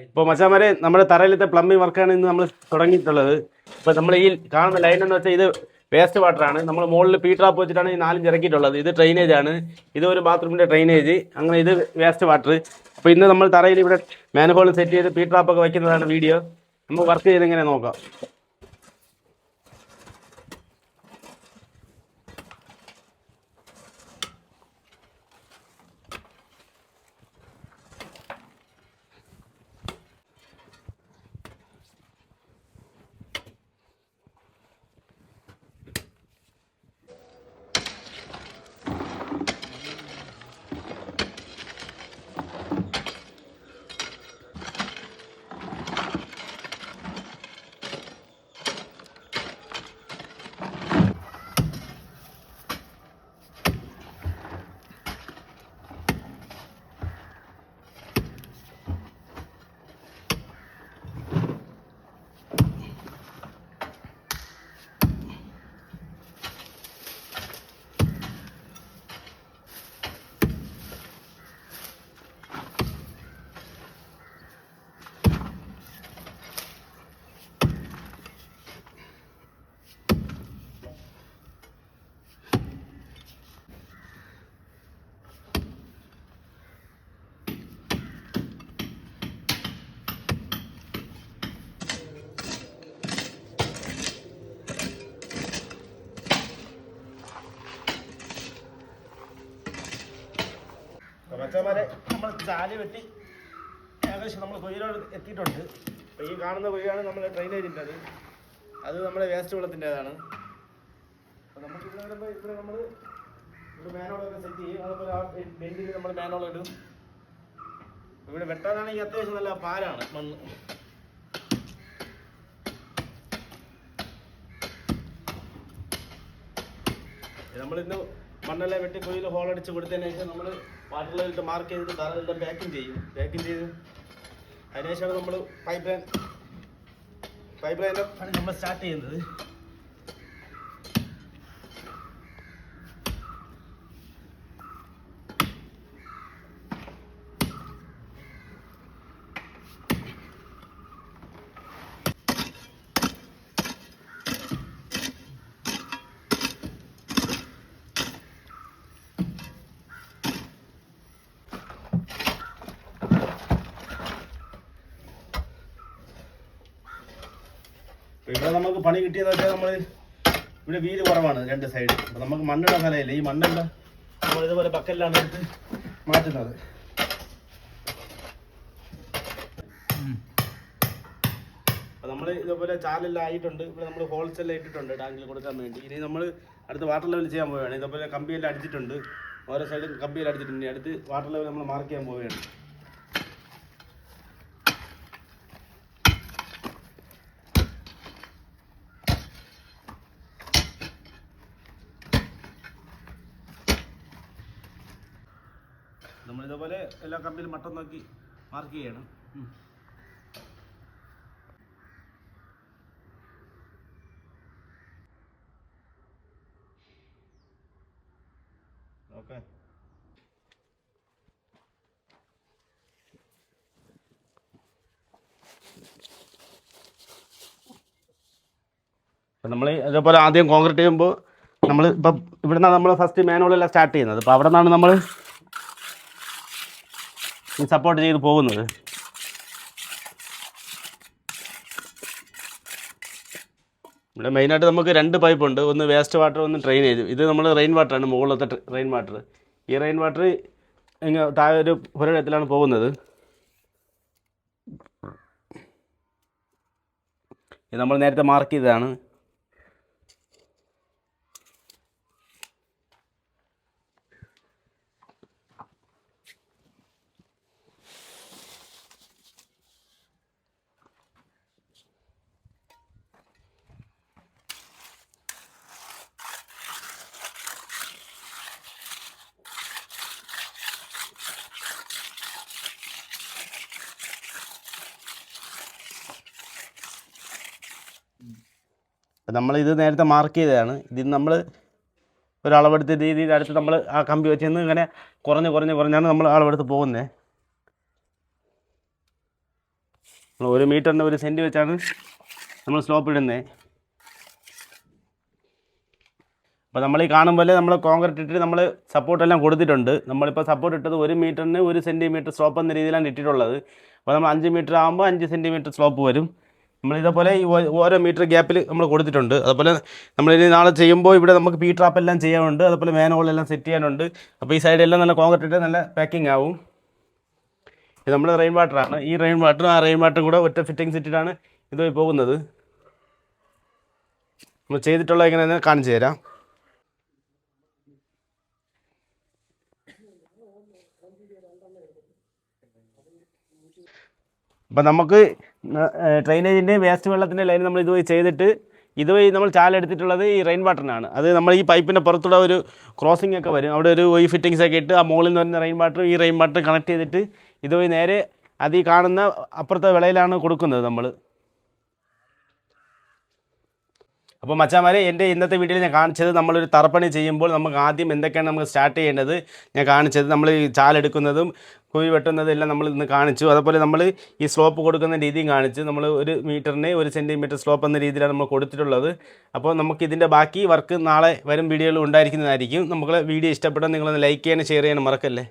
ഇപ്പോൾ മച്ചാമാരെ നമ്മുടെ തറയിലത്തെ പ്ലംബിംഗ് വർക്കാണ് ഇന്ന് നമ്മൾ തുടങ്ങിയിട്ടുള്ളത്. ഇപ്പോൾ നമ്മൾ ഈ കാണുന്ന ലൈൻ എന്ന് വെച്ചാൽ ഇത് വേസ്റ്റ് വാട്ടറാണ്. നമ്മൾ മുകളിൽ പീ ട്രാപ്പ് വെച്ചിട്ടാണ് ഈ 4 ഇറക്കിയിട്ടുള്ളത്. ഇത് ഡ്രെയിനേജ് ആണ്. ഇത് ഒരു ബാത്റൂമിൻ്റെ ഡ്രെയിനേജ്, അങ്ങനെ ഇത് വേസ്റ്റ് വാട്ടർ. അപ്പോൾ ഇന്ന് നമ്മൾ തറയിൽ ഇവിടെ മാൻഹോൾ സെറ്റ് ചെയ്ത് പീ ട്രാപ്പൊക്കെ വയ്ക്കുന്നതാണ് വീഡിയോ. നമുക്ക് വർക്ക് ചെയ്തെങ്ങനെ നോക്കാം. മച്ചാമാരെ നമ്മൾ ചാലി വെട്ടി ഏകദേശം നമ്മൾ കൊയ്യിലോട് എത്തിയിട്ടുണ്ട്. അപ്പോൾ ഈ കാണുന്ന കൊയ്യാണ് നമ്മുടെ ഡ്രെയിനേജിൻ്റെ അത് നമ്മുടെ വേസ്റ്റ് വെള്ളത്തിൻ്റെതാണ്. അപ്പോൾ നമുക്ക് ഇവിടെ വരുമ്പോൾ ഇവിടെ നമ്മൾ ഇവിടെ മാനോളൊക്കെ സെറ്റ് ചെയ്യും. അതുപോലെ ആ ബെഞ്ചിൽ നമ്മൾ മാനോളം ഇടും. ഇവിടെ വെട്ടാനാണെങ്കിൽ അത്യാവശ്യം നല്ല പാലാണ് മണ്ണ്. നമ്മളിന്ന് മണ്ണെല്ലാം വെട്ടി കൊയ്യിൽ ഹോളടിച്ച് കൊടുത്തതിന് ശേഷം നമ്മൾ വാട്ടർ ലെവലിട്ട് മാർക്ക് ചെയ്തിട്ട് തറയെല്ലാം പാക്കിങ് ചെയ്യും. പാക്കിങ് ചെയ്ത് അതിനുശേഷമാണ് നമ്മൾ പൈപ്പ് ലൈൻ്റെ ആണ് നമ്മൾ സ്റ്റാർട്ട് ചെയ്യുന്നത്. ഇവിടെ നമുക്ക് പണി കിട്ടിയെന്ന് വെച്ചാൽ നമ്മൾ ഇവിടെ വീല് കുറവാണ് 2 സൈഡ്. അപ്പോൾ നമുക്ക് മണ്ണിടാൻ സ്ഥലമില്ല. ഈ മണ്ണെല്ലാം നമ്മൾ ഇതുപോലെ ബക്കറ്റിലാണ് എടുത്ത് മാറ്റുന്നത്. അപ്പോൾ നമ്മൾ ഇതുപോലെ ചാലെല്ലാം ആയിട്ടുണ്ട്. ഇവിടെ നമ്മൾ ഹോൾസെല്ലാം ഇട്ടിട്ടുണ്ട് ടാങ്കിൽ കൊടുക്കാൻ വേണ്ടി. ഇനി നമ്മൾ അടുത്ത് വാട്ടർ ലെവൽ ചെയ്യാൻ പോവുകയാണ്. ഇതുപോലെ കമ്പിയെല്ലാം അടിച്ചിട്ടുണ്ട്, ഓരോ സൈഡും കമ്പിയെല്ലാം അടിച്ചിട്ടുണ്ട്. അടുത്ത് വാട്ടർ ലെവൽ നമ്മൾ മാർക്ക് ചെയ്യാൻ പോവുകയാണ്. നമ്മളിതുപോലെ എല്ലാ കമ്പിയിലും മട്ടം നോക്കി മാർക്ക് ചെയ്യണം. ഓക്കെ. നമ്മൾ ഇതേപോലെ ആദ്യം കോൺക്രീറ്റ് ചെയ്യുമ്പോൾ നമ്മൾ ഇപ്പം ഇവിടെ നിന്നാണ് നമ്മൾ ഫസ്റ്റ് മാനുവലെല്ലാം സ്റ്റാർട്ട് ചെയ്യുന്നത്. അപ്പോൾ അവിടെ നിന്നാണ് നമ്മൾ സപ്പോർട്ട് ചെയ്ത് പോകുന്നത്. ഇവിടെ മെയിനായിട്ട് നമുക്ക് 2 പൈപ്പുണ്ട്. ഒന്ന് വേസ്റ്റ് വാട്ടർ, ഒന്ന് ഡ്രെയിനേജ്. ഇത് നമ്മൾ റെയിൻ വാട്ടറാണ്, മുകളിലത്തെ റെയിൻ വാട്ടർ. ഈ റെയിൻ വാട്ടർ ഇങ്ങനെ താഴെ ഒരു പുരയിടത്തിലാണ് പോകുന്നത്. ഇത് നമ്മൾ നേരത്തെ മാർക്ക് ചെയ്തതാണ്. നമ്മളിത് നേരത്തെ മാർക്ക് ചെയ്തതാണ്. ഇതിന് നമ്മൾ ഒരളവെടുത്ത് രീതിയിൽ അടുത്ത് നമ്മൾ ആ കമ്പി വെച്ച് ഇങ്ങനെ കുറഞ്ഞാണ് നമ്മൾ അളവെടുത്ത് പോകുന്നത്. 1 മീറ്ററിന് 1 സെൻറ്റ് വെച്ചാണ് നമ്മൾ സ്ലോപ്പ് ഇടുന്നത്. അപ്പോൾ നമ്മൾ ഈ കാണും പോലെ നമ്മൾ കോൺക്രീറ്റ് ഇട്ടിട്ട് നമ്മൾ സപ്പോർട്ടെല്ലാം കൊടുത്തിട്ടുണ്ട്. നമ്മളിപ്പോൾ സപ്പോർട്ട് ഇട്ടത് 1 മീറ്ററിന് 1 സെൻറ്റിമീറ്റർ സ്ലോപ്പ് എന്ന രീതിയിലാണ് ഇട്ടിട്ടുള്ളത്. അപ്പോൾ നമ്മൾ 5 മീറ്റർ ആകുമ്പോൾ 5 സെൻറ്റിമീറ്റർ സ്ലോപ്പ് വരും. നമ്മൾ ഇതേപോലെ ഈ ഓരോ മീറ്റർ ഗ്യാപ്പിൽ നമ്മൾ കൊടുത്തിട്ടുണ്ട്. അതുപോലെ നമ്മളിനി നാളെ ചെയ്യുമ്പോൾ ഇവിടെ നമുക്ക് പി ട്രാപ്പ് എല്ലാം ചെയ്യാനുണ്ട്, അതുപോലെ മാൻഹോളെല്ലാം സെറ്റ് ചെയ്യാനുണ്ട്. അപ്പോൾ ഈ സൈഡെല്ലാം നല്ല കോൺക്രീറ്റ് ഇട്ട് നല്ല പാക്കിംഗ് ആവും. ഇത് നമ്മുടെ റെയിൻ വാട്ടറാണ്. ഈ റെയിൻ വാട്ടറും ആ റെയിൻ വാട്ടറും കൂടെ ഒറ്റ ഫിറ്റിംഗ് സെറ്റിലാണ് ഇതുവഴി പോകുന്നത്. നമ്മൾ ചെയ്തിട്ടുള്ള എങ്ങനെയാണെന്ന് കാണിച്ചു തരാം. അപ്പം നമുക്ക് ഡ്രെയിനേജിൻ്റെ വേസ്റ്റ് വെള്ളത്തിൻ്റെ ലൈൻ നമ്മൾ ഇതുവഴി ചെയ്തിട്ട് ഇതുവഴി നമ്മൾ ചാലെടുത്തിട്ടുള്ളത് ഈ റെയിൻ വാട്ടറിനാണ്. അത് നമ്മൾ ഈ പൈപ്പിൻ്റെ പുറത്തൂടെ ഒരു ക്രോസിംഗ് ഒക്കെ വരും, അവിടെ ഒരു ഈ ഫിറ്റിങ്സ് ഒക്കെ ഇട്ട് ആ മുകളിൽ നിന്ന് വരുന്ന റെയിൻ വാട്ടർ ഈ റെയിൻ വാട്ടർ കണക്ട് ചെയ്തിട്ട് ഇതുവഴി നേരെ അത് ഈ കാണുന്ന അപ്പുറത്തെ വിളയിലാണ് കൊടുക്കുന്നത് നമ്മൾ. അപ്പോൾ മച്ചാമാരെ, എൻ്റെ ഇന്നത്തെ വീഡിയോയിൽ ഞാൻ കാണിച്ചത് നമ്മളൊരു തറപ്പണി ചെയ്യുമ്പോൾ നമുക്ക് ആദ്യം എന്തൊക്കെയാണ് നമുക്ക് സ്റ്റാർട്ട് ചെയ്യേണ്ടത് ഞാൻ കാണിച്ചത്. നമ്മൾ ഈ ചാലെടുക്കുന്നതും കുഴി വെട്ടുന്നതും എല്ലാം നമ്മൾ ഇന്ന് കാണിച്ചു. അതുപോലെ നമ്മൾ ഈ സ്ലോപ്പ് കൊടുക്കുന്ന രീതിയും കാണിച്ചു. നമ്മൾ 1 മീറ്ററിന് 1 സെൻറ്റിമീറ്റർ സ്ലോപ്പ് എന്ന രീതിയിലാണ് നമ്മൾ കൊടുത്തിട്ടുള്ളത്. അപ്പോൾ നമുക്ക് ഇതിൻ്റെ ബാക്കി വർക്ക് നാളെ വരും വീഡിയോയിൽ ഉണ്ടായിരിക്കുന്നതായിരിക്കും. നമുക്ക് വീഡിയോ ഇഷ്ടപ്പെട്ടാൽ നിങ്ങളൊന്ന് ലൈക്ക് ചെയ്യാനും ഷെയർ ചെയ്യാനും മറക്കല്ലേ.